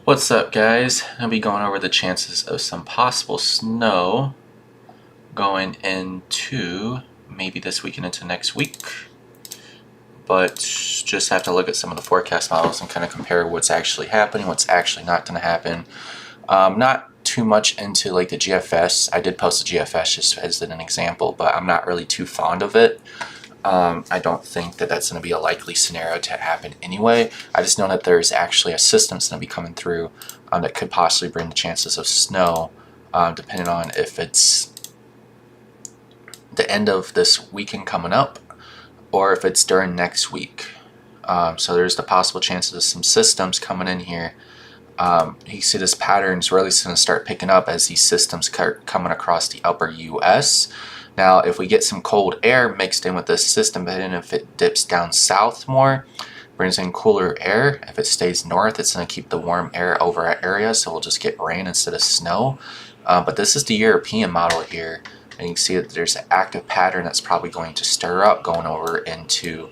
What's up, guys? I'll be going over the chances of some possible snow going into maybe this weekend into next week. But just have to look at some of the forecast models and kind of compare what's actually happening, what's actually not going to happen. Not too much into like the GFS. I did post the GFS just as an example, but I'm not really too fond of it. I don't think that that's going to be a likely scenario to happen anyway. I just know that there's actually a system that's going to be coming through that could possibly bring the chances of snow, depending on if it's the end of this weekend coming up or if it's during next week. So there's the possible chances of some systems coming in here. You see this pattern is really going to start picking up as these systems coming across the upper U.S. Now, if we get some cold air mixed in with this system, but then if it dips down south more, brings in cooler air. If it stays north, it's going to keep the warm air over our area, so we'll just get rain instead of snow. But this is the European model here, and you can see that there's an active pattern that's probably going to stir up going over into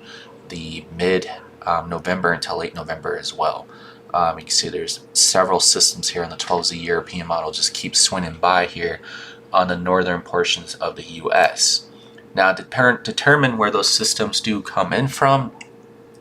the mid-November until late November as well. You can see there's several systems here in the 12Z European model just keep swinging by here on the northern portions of the U.S. Now, to determine where those systems do come in from,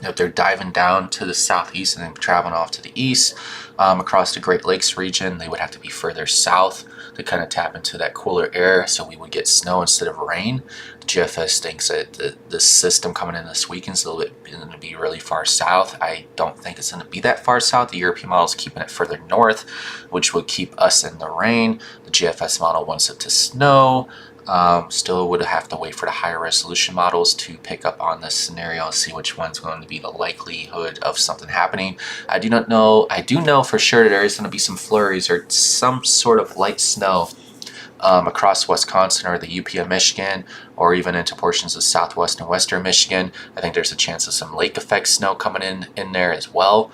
if they're diving down to the southeast and then traveling off to the east across the Great Lakes region, they would have to be further south to kind of tap into that cooler air, so we would get snow instead of rain. The GFS thinks that the system coming in this weekend is going to be really far south. I don't think it's going to be that far south. The European model is keeping it further north, which would keep us in the rain. The GFS model wants it to snow. Still would have to wait for the higher resolution models to pick up on this scenario and see which one's going to be the likelihood of something happening. I do know for sure that there is going to be some flurries or some sort of light snow across Wisconsin or the UP of Michigan, or even into portions of southwest and western Michigan. I think there's a chance of some lake effect snow coming in there as well.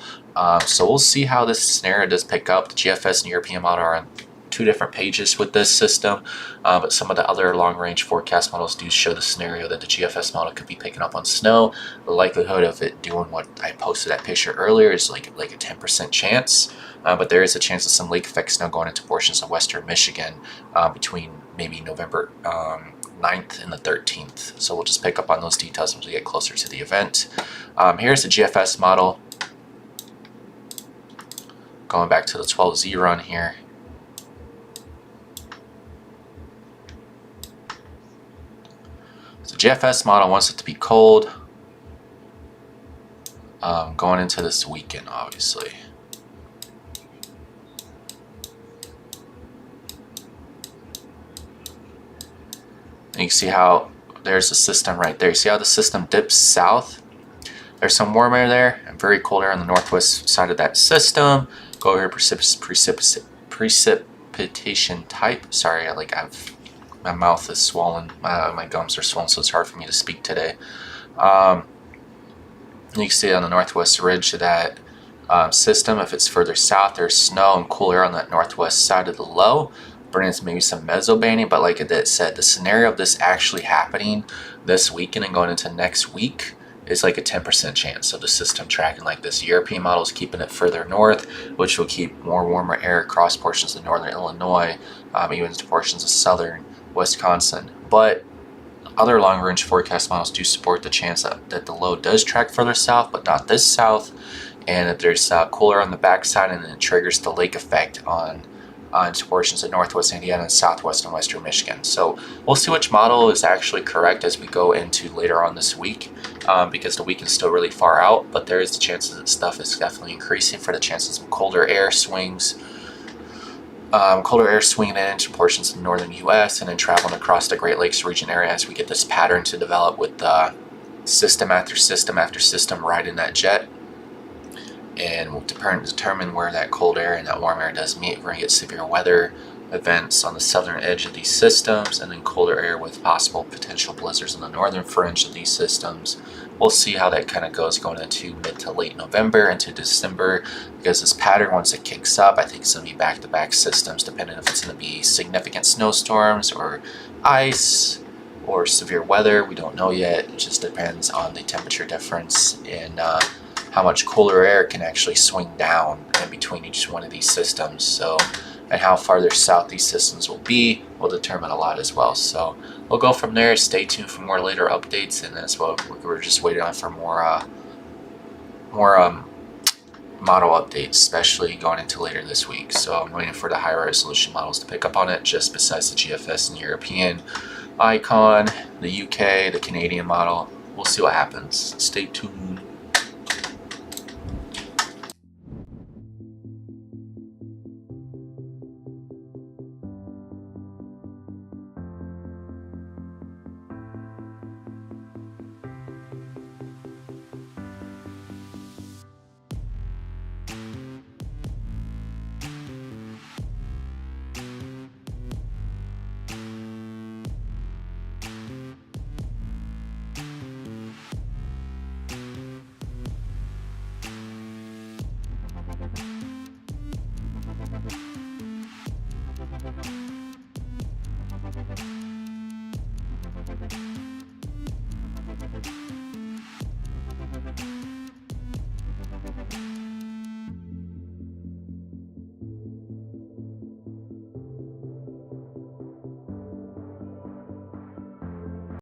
So we'll see how this scenario does pick up. The GFS and European model are on two different pages with this system, but some of the other long-range forecast models do show the scenario that the GFS model could be picking up on snow. The likelihood of it doing what I posted that picture earlier is like a 10% chance, but there is a chance of some lake effect snow going into portions of western Michigan between maybe November 9th and the 13th. So we'll just pick up on those details as we get closer to the event. Here's the GFS model. Going back to the 12Z run here. The GFS model wants it to be cold going into this weekend, obviously. And you can see how there's a system right there. You see how the system dips south? There's some warm air there and very cold air on the northwest side of that system. Go over here, precipitation type. Sorry, my mouth is swollen. My gums are swollen, so it's hard for me to speak today. You can see on the northwest ridge of that system, if it's further south, there's snow and cool air on that northwest side of the low, bringing maybe some mesobanning. But like I said, the scenario of this actually happening this weekend and going into next week is like a 10% chance of the system tracking like this. European model is keeping it further north, which will keep more warmer air across portions of northern Illinois, even to portions of southern Wisconsin. But other long-range forecast models do support the chance that the low does track further south, but not this south, and that there's cooler on the backside, and then it triggers the lake effect on portions of northwest Indiana and southwest and western Michigan. So we'll see which model is actually correct as we go into later on this week, because the week is still really far out, but there is the chances that stuff is definitely increasing for the chances of colder air swings. Colder air swinging into portions of the northern U.S. and then traveling across the Great Lakes region area as we get this pattern to develop with system after system after system riding that jet. And we'll determine where that cold air and that warm air does meet. We're going to get severe weather events on the southern edge of these systems, and then colder air with possible potential blizzards on the northern fringe of these systems. We'll see how that kind of goes going into mid to late November into December, because this pattern, once it kicks up, I think it's going to be back-to-back systems, depending if it's going to be significant snowstorms or ice or severe weather. We don't know yet. It just depends on the temperature difference in how much colder air can actually swing down in between each one of these systems. So, and how farther south these systems will be will determine a lot as well. So we'll go from there. Stay tuned for more later updates, and that's what we're just waiting on for more model updates, especially going into later this week. So I'm waiting for the higher resolution models to pick up on it, just besides the GFS and European Icon, the UK, the Canadian model. We'll see what happens. Stay tuned.